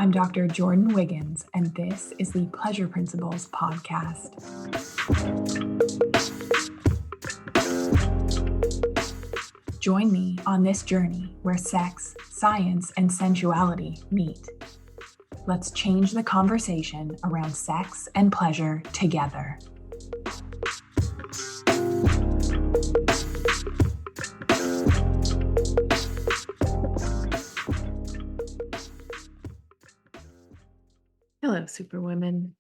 I'm Dr. Jordin Wiggins, and this is the Pleasure Principles podcast. Join me on this journey where sex, science, and sensuality meet. Let's change the conversation around sex and pleasure together. Hello, superwomen.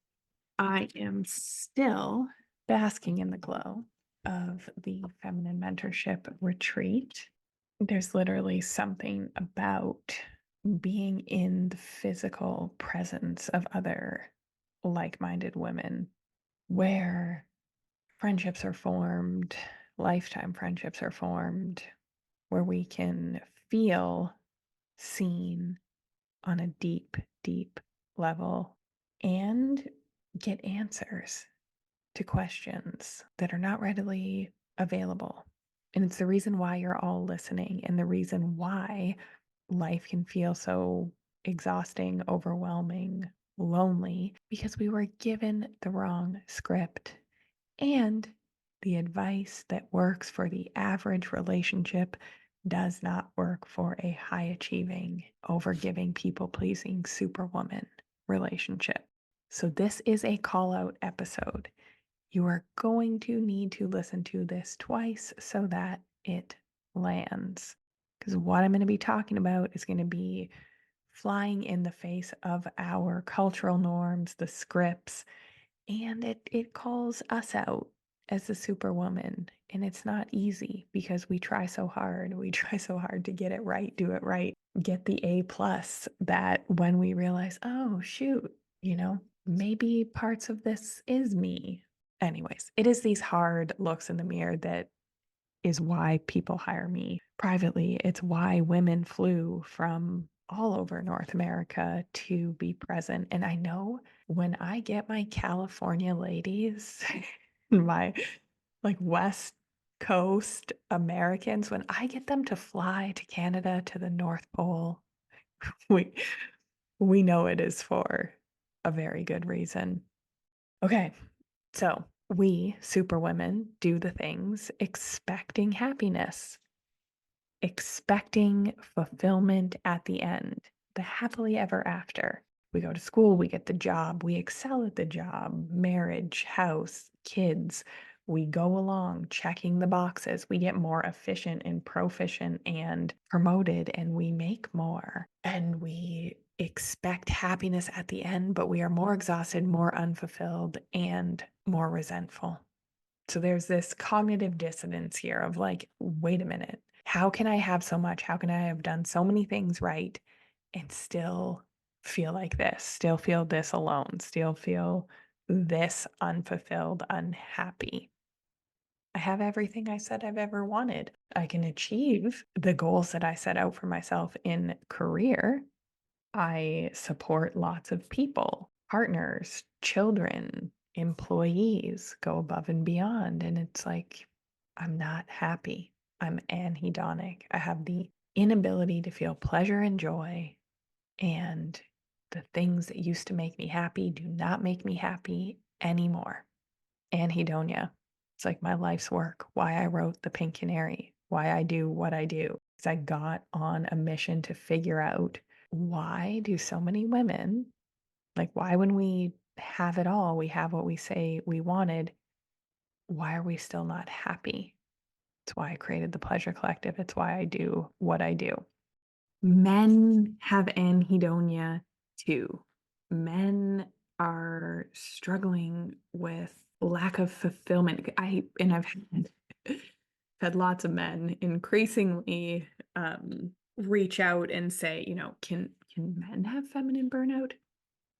I am still basking in the glow of the Feminine Mentorship retreat. There's literally something about being in the physical presence of other like-minded women where friendships are formed, lifetime friendships are formed, where we can feel seen on a deep, deep level and get answers to questions that are not readily available. And it's the reason why you're all listening and the reason why life can feel so exhausting, overwhelming, lonely, because we were given the wrong script. And the advice that works for the average relationship does not work for a high achieving, overgiving, people pleasing superwoman relationship. So this is a call out episode. You are going to need to listen to this twice so that it lands. Because what I'm going to be talking about is going to be flying in the face of our cultural norms, the scripts, and it calls us out as the superwoman. And it's not easy because we try so hard. We try so hard to get it right, do it right, get the A plus, that when we realize, oh, shoot, maybe parts of this is me. Anyways, it is these hard looks in the mirror that is why people hire me privately. It's why women flew from all over North America to be present. And I know when I get my California ladies, my West Coast Americans, when I get them to fly to Canada, to the North Pole, we know it is for a very good reason. Okay, so we superwomen do the things expecting happiness, expecting fulfillment at the end, the happily ever after. We go to school, we get the job, we excel at the job, marriage, house, kids. We go along checking the boxes. We get more efficient and proficient and promoted, and we make more. And we expect happiness at the end, but we are more exhausted, more unfulfilled, and more resentful. So there's this cognitive dissonance here of like, wait a minute, how can I have so much? How can I have done so many things right and still feel like this, still feel this alone, still feel this unfulfilled, unhappy? I have everything I said I've ever wanted. I can achieve the goals that I set out for myself in career. I support lots of people, partners, children, employees, go above and beyond. And it's like, I'm not happy. I'm anhedonic. I have the inability to feel pleasure and joy. And the things that used to make me happy do not make me happy anymore. Anhedonia. It's like my life's work, why I wrote The Pink Canary, why I do what I do. Because I got on a mission to figure out, why do so many women, why when we have it all, we have what we say we wanted, why are we still not happy? It's why I created the Pleasure Collective. It's why I do what I do. Men have anhedonia too. Men are struggling with lack of fulfillment. I've had lots of men increasingly reach out and say, can men have feminine burnout?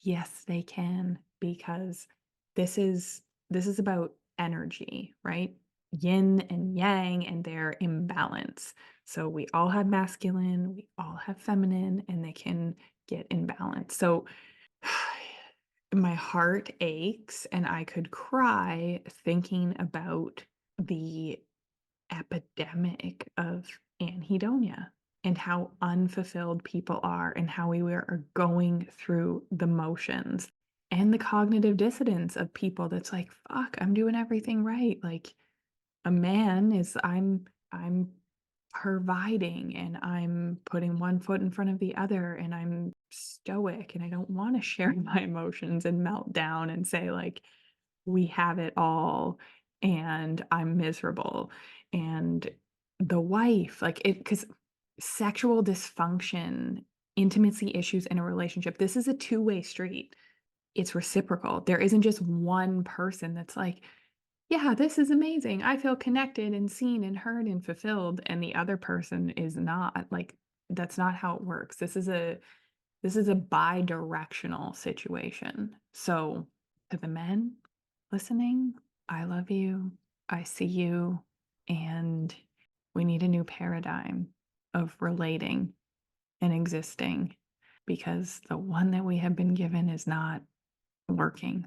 Yes, they can, because this is about energy, right? Yin and yang and their imbalance. So we all have masculine, we all have feminine, and they can get imbalanced. So my heart aches and I could cry thinking about the epidemic of anhedonia. and how unfulfilled people are and how we are going through the motions and the cognitive dissonance of people that's like, fuck, I'm doing everything right. Like a man is I'm providing and I'm putting one foot in front of the other and I'm stoic and I don't want to share my emotions and melt down and say like we have it all and I'm miserable. And the wife, like it, because sexual dysfunction, intimacy issues in a relationship, this is a two-way street. It's reciprocal. There isn't just one person that's like, yeah, this is amazing. I feel connected and seen and heard and fulfilled. And the other person is not. Like, that's not how it works. This is a bi-directional situation. So, to the men listening, I love you. I see you. And we need a new paradigm of relating and existing because the one that we have been given is not working.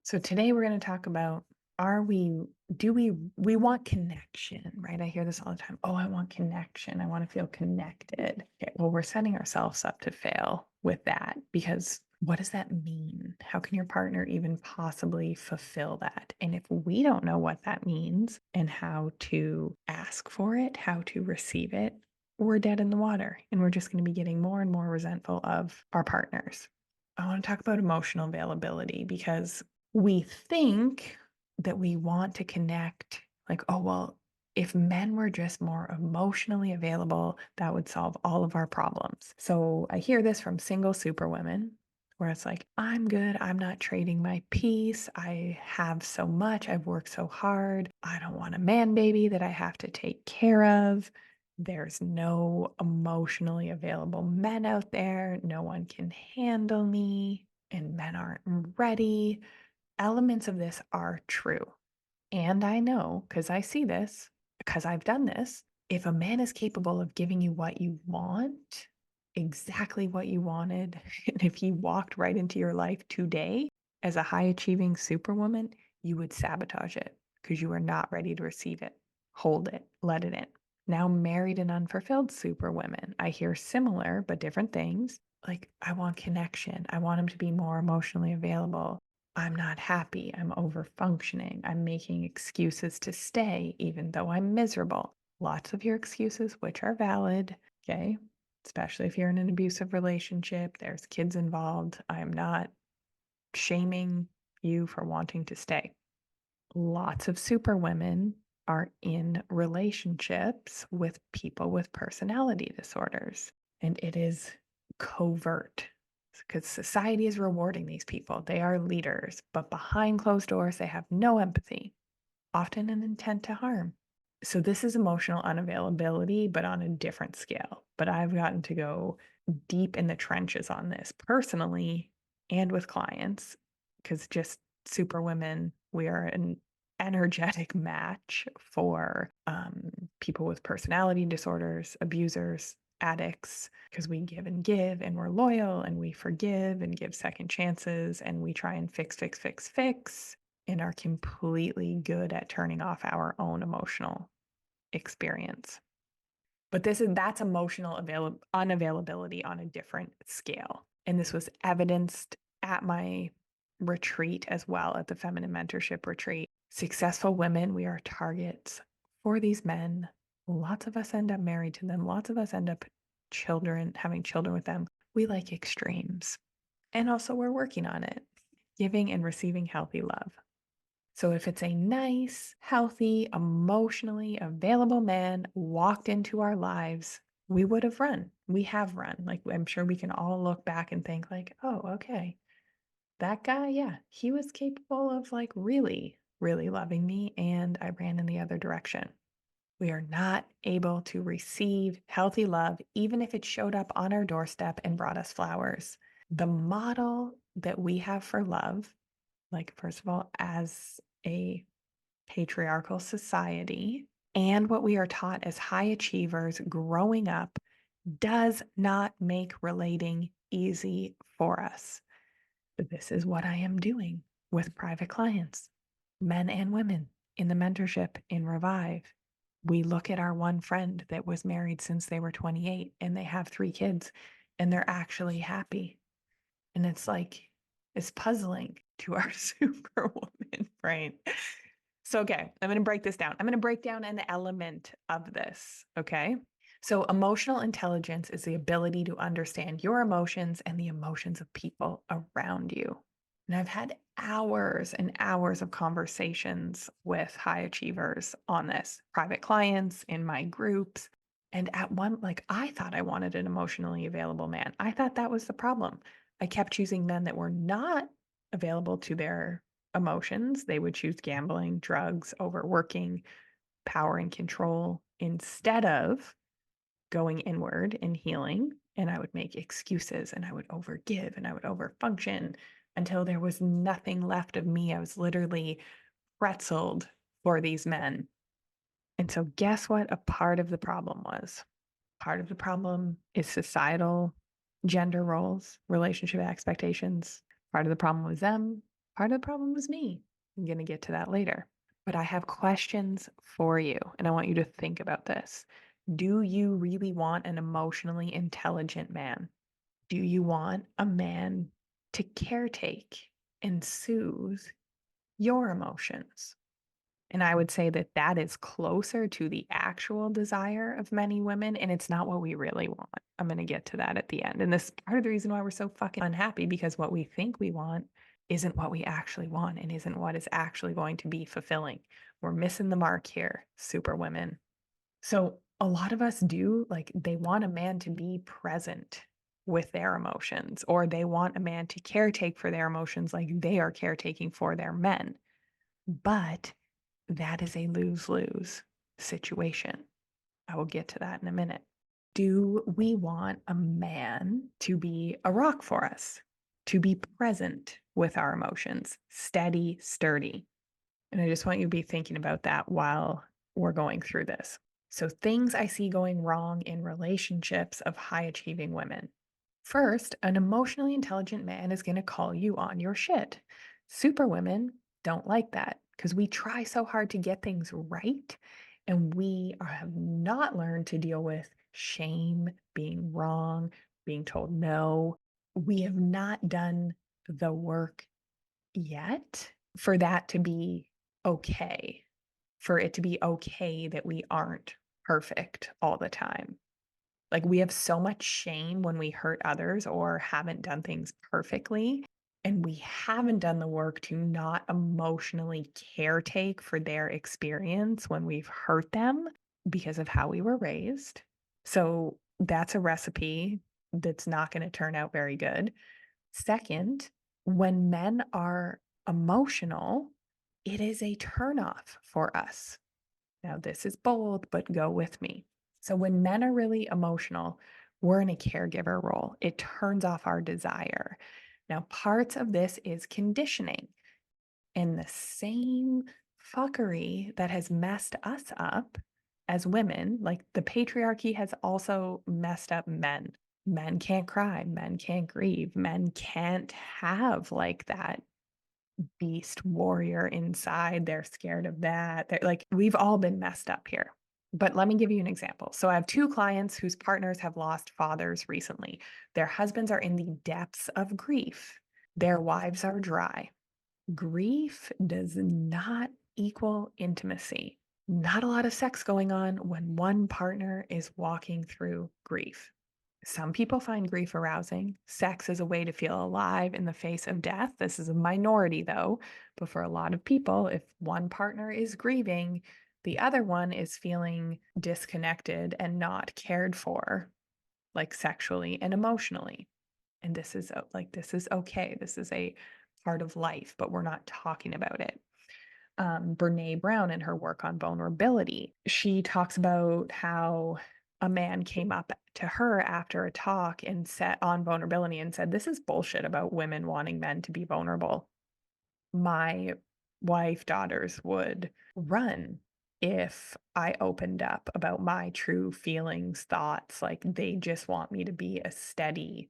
So today we're going to talk about do we want connection, right? I hear this all the time. Oh, I want connection. I want to feel connected. Okay, well, we're setting ourselves up to fail with that because what does that mean? How can your partner even possibly fulfill that? And if we don't know what that means and how to ask for it, how to receive it, we're dead in the water and we're just going to be getting more and more resentful of our partners. I want to talk about emotional availability because we think that we want to connect like, oh, well, if men were just more emotionally available, that would solve all of our problems. So I hear this from single superwomen where it's like, I'm good. I'm not trading my peace. I have so much. I've worked so hard. I don't want a man baby that I have to take care of. There's no emotionally available men out there. No one can handle me, and men aren't ready. Elements of this are true. And I know because I see this, because I've done this. If a man is capable of giving you what you want, exactly what you wanted, and if he walked right into your life today as a high achieving superwoman, you would sabotage it because you are not ready to receive it. Hold it, let it in. Now, married and unfulfilled superwomen, I hear similar but different things. Like, I want connection. I want him to be more emotionally available. I'm not happy. I'm over functioning. I'm making excuses to stay, even though I'm miserable. Lots of your excuses, which are valid, okay? Especially if you're in an abusive relationship, there's kids involved. I'm not shaming you for wanting to stay. Lots of superwomen are in relationships with people with personality disorders, and it is covert because society is rewarding these people. They are leaders, but behind closed doors, they have no empathy, often an intent to harm. So this is emotional unavailability, but on a different scale. But I've gotten to go deep in the trenches on this personally and with clients because just superwomen, we are an energetic match for people with personality disorders, abusers, addicts, because we give and we're loyal and we forgive and give second chances and we try and fix and are completely good at turning off our own emotional experience. But that's emotional unavailability on a different scale. And this was evidenced at my retreat as well, at the Feminine Mentorship retreat. Successful women, we are targets for these men. Lots of us end up married to them. Lots of us end up having children with them. We like extremes. And also we're working on it, giving and receiving healthy love. So if it's a nice, healthy, emotionally available man walked into our lives, we would have run. We have run. Like I'm sure we can all look back and think like, oh, okay. That guy, yeah, he was capable of like really, really loving me and I ran in the other direction. We are not able to receive healthy love even if it showed up on our doorstep and brought us flowers. The model that we have for love, like first of all, as a patriarchal society and what we are taught as high achievers growing up does not make relating easy for us. This is what I am doing with private clients, men and women in the mentorship in Revive. We look at our one friend that was married since they were 28 and they have 3 kids and they're actually happy. And it's like, it's puzzling to our superwoman brain. So, okay, I'm going to break this down. I'm going to break down an element of this. Okay. So, emotional intelligence is the ability to understand your emotions and the emotions of people around you. And I've had hours and hours of conversations with high achievers on this, private clients in my groups. And at one, like, I thought I wanted an emotionally available man. I thought that was the problem. I kept choosing men that were not available to their emotions. They would choose gambling, drugs, overworking, power and control instead of going inward and healing. And I would make excuses and I would overgive and I would overfunction until there was nothing left of me. I was literally pretzeled for these men. And so, guess what? A part of the problem was. Part of the problem is societal gender roles, relationship expectations. Part of the problem was them. Part of the problem was me. I'm going to get to that later. But I have questions for you, and I want you to think about this. Do you really want an emotionally intelligent man? Do you want a man to caretake and soothe your emotions? And I would say that that is closer to the actual desire of many women, and it's not what we really want. I'm going to get to that at the end. And this is part of the reason why we're so fucking unhappy, because what we think we want isn't what we actually want and isn't what is actually going to be fulfilling. We're missing the mark here, super women. So a lot of us do, like, they want a man to be present with their emotions, or they want a man to caretake for their emotions like they are caretaking for their men. But that is a lose-lose situation. I will get to that in a minute. Do we want a man to be a rock for us, to be present with our emotions, steady, sturdy? And I just want you to be thinking about that while we're going through this. So, things I see going wrong in relationships of high achieving women. First, an emotionally intelligent man is going to call you on your shit. Super women don't like that because we try so hard to get things right and we have not learned to deal with shame, being wrong, being told no. We have not done the work yet for that to be okay, for it to be okay that we aren't perfect all the time. Like, we have so much shame when we hurt others or haven't done things perfectly, and we haven't done the work to not emotionally caretake for their experience when we've hurt them because of how we were raised. So, that's a recipe that's not going to turn out very good. Second, when men are emotional, it is a turnoff for us. Now, this is bold, but go with me. So, when men are really emotional, we're in a caregiver role. It turns off our desire. Now, parts of this is conditioning. And the same fuckery that has messed us up as women, like the patriarchy has also messed up men. Men can't cry, men can't grieve, men can't have like that beast warrior inside. They're scared of that. They're like, we've all been messed up here. But let me give you an example. So I have 2 clients whose partners have lost fathers recently. Their husbands are in the depths of grief. Their wives are dry. Grief does not equal intimacy. Not a lot of sex going on when one partner is walking through grief. Some people find grief arousing. Sex is a way to feel alive in the face of death. This is a minority, though. But for a lot of people, if one partner is grieving, the other one is feeling disconnected and not cared for, like sexually and emotionally. And this is this is okay. This is a part of life, but we're not talking about it. Brene Brown in her work on vulnerability, she talks about how a man came up to her after a talk and said on vulnerability and said, "This is bullshit about women wanting men to be vulnerable. My wife, daughters would run if I opened up about my true feelings, thoughts. Like they just want me to be a steady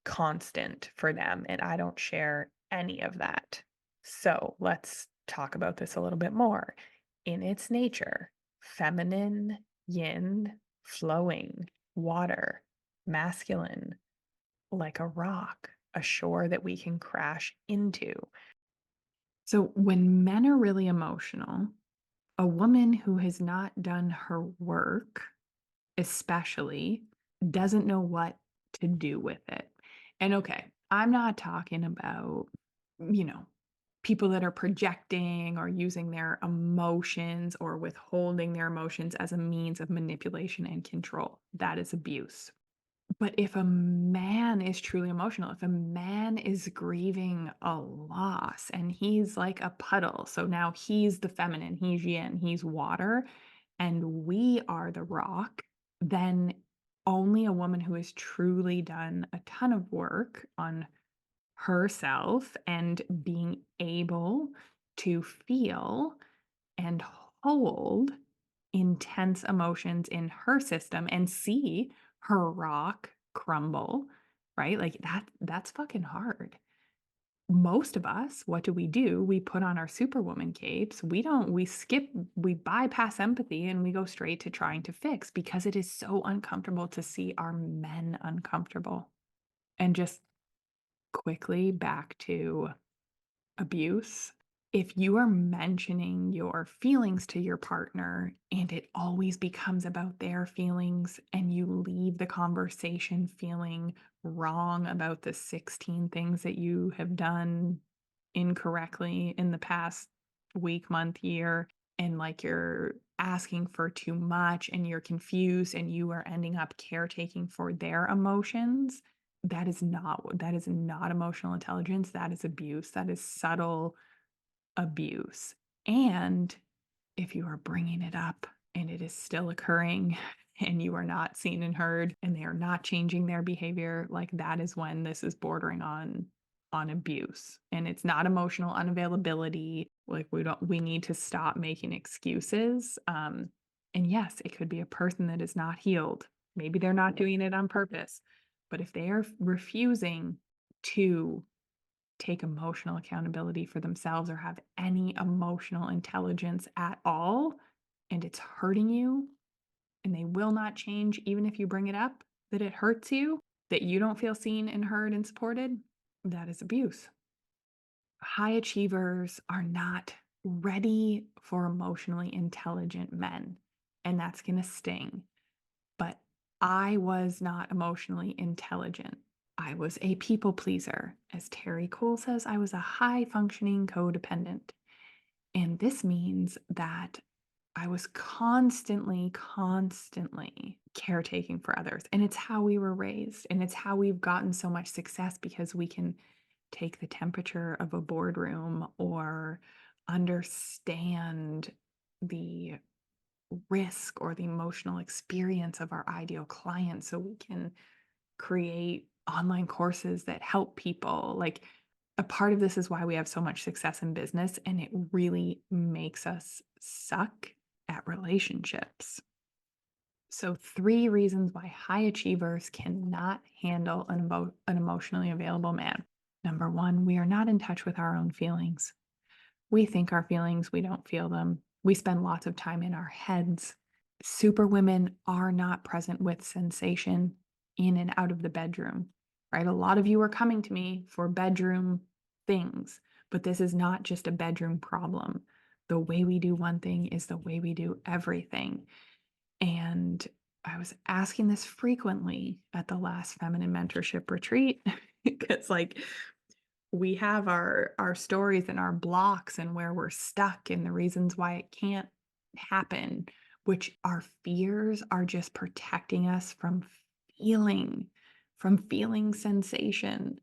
constant for them, and I don't share any of that. So let's talk about this a little bit more. In its nature, feminine, yin, flowing, water, masculine, like a rock, a shore that we can crash into. So when men are really emotional, a woman who has not done her work, especially, doesn't know what to do with it. And okay, I'm not talking about, you know, people that are projecting or using their emotions or withholding their emotions as a means of manipulation and control. That is abuse. But if a man is truly emotional, if a man is grieving a loss and he's like a puddle, so now he's the feminine, he's yin, he's water, and we are the rock, then only a woman who has truly done a ton of work on herself and being able to feel and hold intense emotions in her system and see her rock crumble, right? Like that's fucking hard. Most of us, what do? We put on our superwoman capes. We skip, we bypass empathy and we go straight to trying to fix because it is so uncomfortable to see our men uncomfortable. And just quickly back to abuse. If you are mentioning your feelings to your partner and it always becomes about their feelings and you leave the conversation feeling wrong about the 16 things that you have done incorrectly in the past week, month, year, and like you're asking for too much and you're confused and you are ending up caretaking for their emotions, that is not emotional intelligence. That is abuse. That is subtle abuse. And if you are bringing it up and it is still occurring and you are not seen and heard and they are not changing their behavior, like that is when this is bordering on abuse. And it's not emotional unavailability. Like we need to stop making excuses. And yes, it could be a person that is not healed. Maybe they're not doing it on purpose. But if they are refusing to take emotional accountability for themselves or have any emotional intelligence at all, and it's hurting you, and they will not change, even if you bring it up, that it hurts you, that you don't feel seen and heard and supported, that is abuse. High achievers are not ready for emotionally intelligent men, and that's going to sting. But I was not emotionally intelligent. I was a people pleaser. As Terry Cole says, I was a high functioning codependent. And this means that I was constantly caretaking for others. And it's how we were raised. And it's how we've gotten so much success because we can take the temperature of a boardroom or understand the risk or the emotional experience of our ideal client so we can create online courses that help people. Like a part of this is why we have so much success in business and it really makes us suck at relationships. So 3 reasons why high achievers cannot handle an emotionally available man. Number 1, we are not in touch with our own feelings. We think our feelings, we don't feel them. We spend lots of time in our heads. Superwomen are not present with sensation in and out of the bedroom, right? A lot of you are coming to me for bedroom things, but this is not just a bedroom problem. The way we do one thing is the way we do everything. And I was asking this frequently at the last feminine mentorship retreat because like we have our stories and our blocks and where we're stuck and the reasons why it can't happen, which our fears are just protecting us from feeling sensation.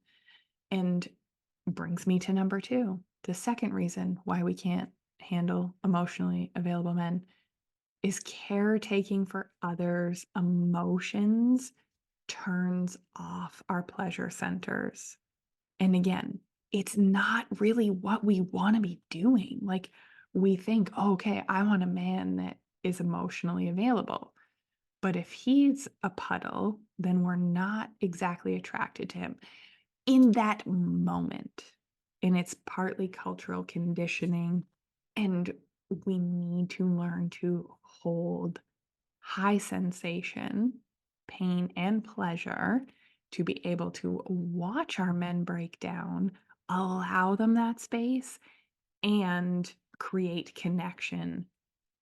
And brings me to number 2. The second reason why we can't handle emotionally available men is caretaking for others' emotions turns off our pleasure centers. And again, it's not really what we wanna be doing. Like, we think, "Oh, okay, I want a man that is emotionally available." But if he's a puddle, then we're not exactly attracted to him in that moment. And it's partly cultural conditioning. And we need to learn to hold high sensation, pain, and pleasure to be able to watch our men break down, allow them that space, and create connection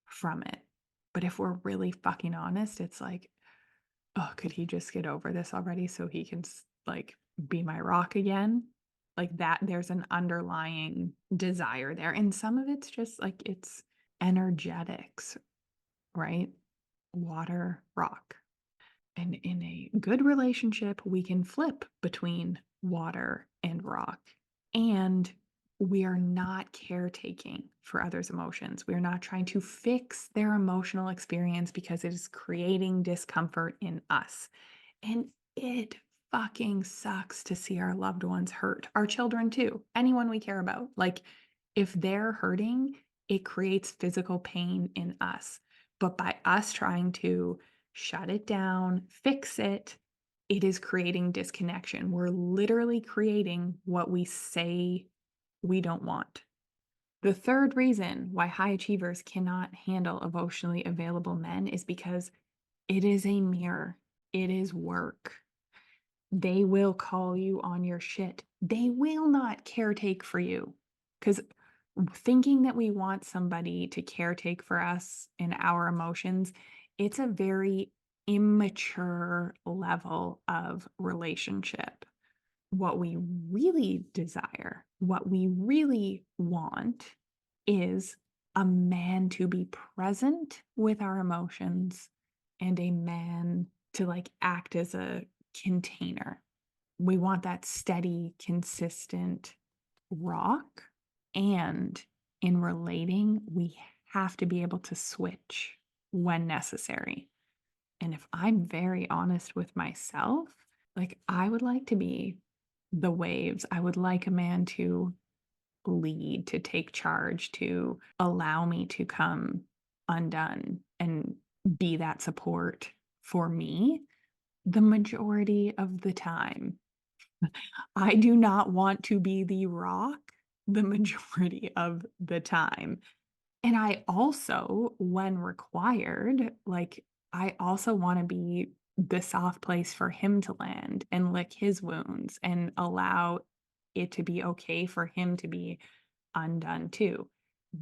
from it. But if we're really fucking honest, it's like, oh, could he just get over this already so he can like be my rock again? Like that, there's an underlying desire there. And some of it's just like it's energetics, right? Water, rock. And in a good relationship, we can flip between water and rock. And we are not caretaking for others' emotions. We are not trying to fix their emotional experience because it is creating discomfort in us. And it fucking sucks to see our loved ones hurt, our children too, anyone we care about. Like, if they're hurting, it creates physical pain in us. But by us trying to shut it down, fix it, it is creating disconnection. We're literally creating what we say we don't want. The third reason why high achievers cannot handle emotionally available men is because it is a mirror. It is work. They will call you on your shit. They will not caretake for you. Because thinking that we want somebody to caretake for us in our emotions, it's a very immature level of relationship. What we really desire, what we really want is a man to be present with our emotions and a man to like act as a container. We want that steady, consistent rock. And in relating, we have to be able to switch when necessary. And if I'm very honest with myself, like I would like to be the waves. I would like a man to lead, to take charge, to allow me to come undone and be that support for me the majority of the time. I do not want to be the rock the majority of the time. And I also, when required, like, I also want to be the soft place for him to land and lick his wounds and allow it to be okay for him to be undone too.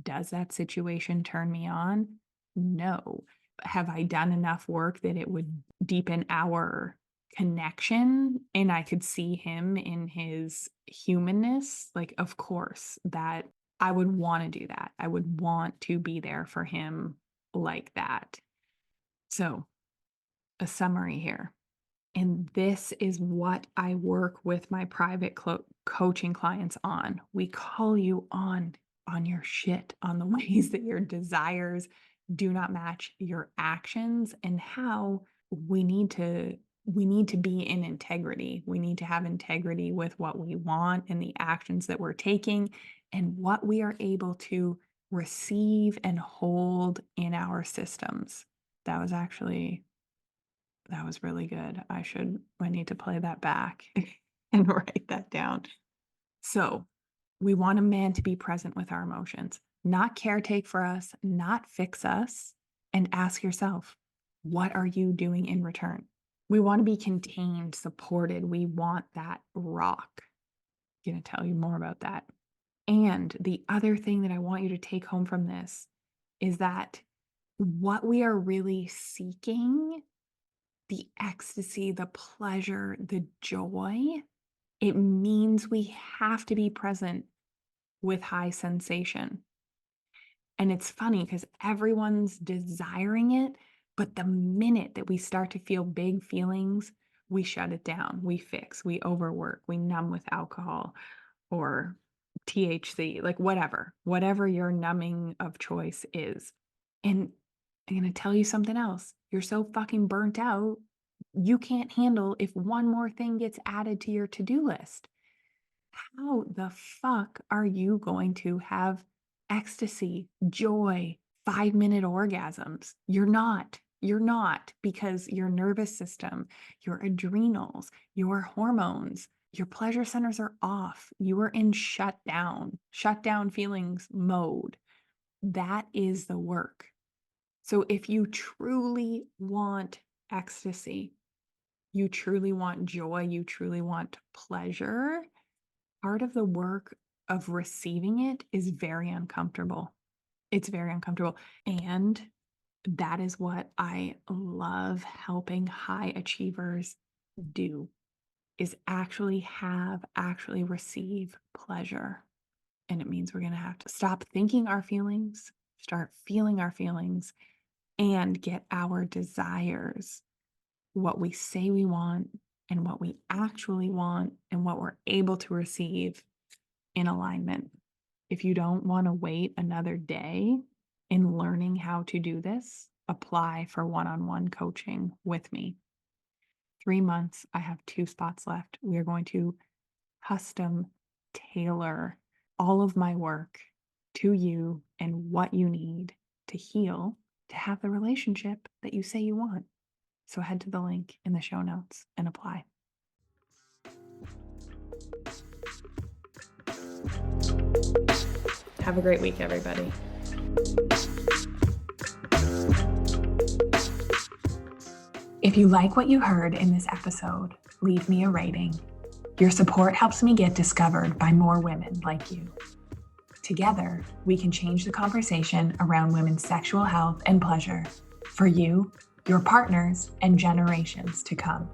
Does that situation turn me on? No. Have I done enough work that it would deepen our connection and I could see him in his humanness? Like, of course, that I would want to do that. I would want to be there for him like that. So, a summary here. And this is what I work with my private coaching clients on. We call you on your shit, on the ways that your desires do not match your actions and how we need to be in integrity. We need to have integrity with what we want and the actions that we're taking and what we are able to receive and hold in our systems. That was really good. I need to play that back and write that down. So, we want a man to be present with our emotions, not caretake for us, not fix us, and ask yourself, what are you doing in return? We want to be contained, supported. We want that rock. I'm going to tell you more about that. And the other thing that I want you to take home from this is that what we are really seeking, the ecstasy, the pleasure, the joy, it means we have to be present with high sensation. And it's funny because everyone's desiring it, but the minute that we start to feel big feelings, we shut it down, we fix, we overwork, we numb with alcohol or THC, like whatever your numbing of choice is. And I'm going to tell you something else. You're so fucking burnt out, you can't handle if one more thing gets added to your to-do list. How the fuck are you going to have ecstasy, joy, 5-minute orgasms? You're not. You're not, because your nervous system, your adrenals, your hormones, your pleasure centers are off. You are in shutdown feelings mode. That is the work. So if you truly want ecstasy, you truly want joy, you truly want pleasure, part of the work of receiving it is very uncomfortable. It's very uncomfortable. And that is what I love helping high achievers do, is actually receive pleasure. And it means we're going to have to stop thinking our feelings, start feeling our feelings, and get our desires, what we say we want and what we actually want and what we're able to receive, in alignment. If you don't want to wait another day in learning how to do this, apply for one-on-one coaching with me. 3 months, I have 2 spots left. We are going to custom tailor all of my work to you and what you need to heal, to have the relationship that you say you want. So head to the link in the show notes and apply. Have a great week, everybody. If you like what you heard in this episode, leave me a rating. Your support helps me get discovered by more women like you. Together, we can change the conversation around women's sexual health and pleasure for you, your partners, and generations to come.